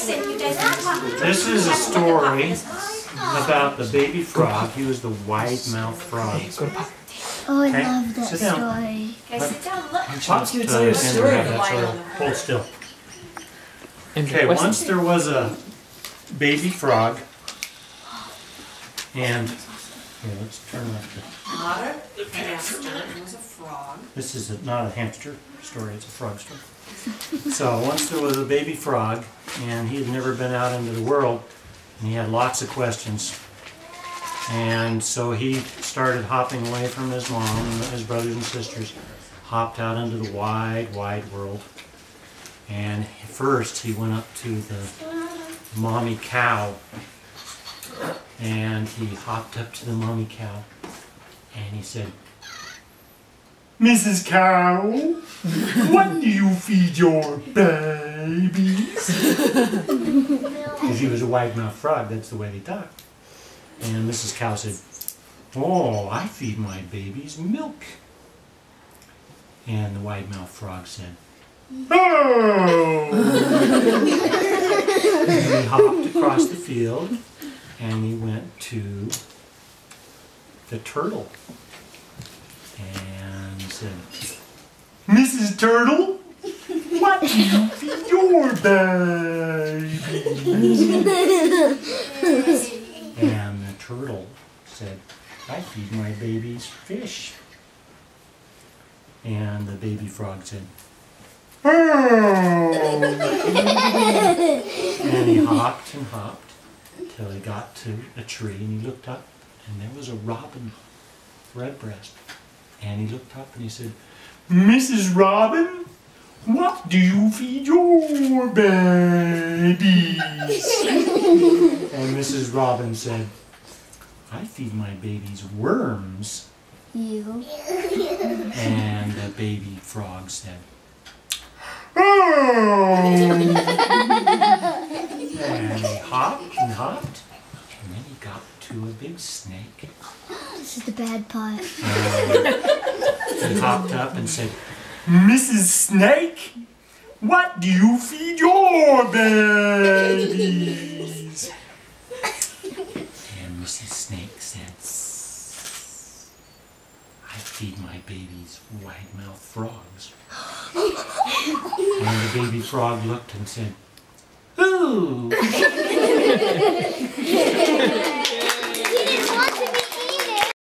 This is a story about the baby frog. He was the wide-mouthed frog. Oh, I Okay, love that sit down. story. Okay, sit down, look. Pop's gonna tell you a story. Hold still. Okay, once there was a baby frog, and here, let's turn off Not a hamster, it was a frog. this is not a hamster story, it's a frog story. So once there was a baby frog, and he had never been out into the world, and he had lots of questions. And so he started hopping away from his mom and his brothers and sisters, hopped out into the wide, wide world. And first he went up to the mommy cow, and he hopped up to the mommy cow, and he said, "Mrs. Cow, what do you feed your babies?" Because he was a wide-mouthed frog, that's the way they talked. And Mrs. Cow said, "Oh, I feed my babies milk." And the wide-mouthed frog said, "Oh!" And he hopped across the field, and he went to the turtle. And he said, "Mrs. Turtle, what do you feed your babies?" And the turtle said, "I feed my babies fish." And the baby frog said, "Oh!" And he hopped and hopped till he got to a tree, and he looked up, and there was a robin redbreast. And he looked up and he said, "Mrs. Robin, what do you feed your babies?" And Mrs. Robin said, "I feed my babies worms." You. And the baby frog said, "Oh!" And he hopped and hopped, and then he got to a big snake. This is the bad part. He hopped up and said, "Mrs. Snake, what do you feed your babies?" And Mrs. Snake said, "I feed my babies wide-mouthed frogs." And the baby frog looked and said, "Ooh!" He didn't want to be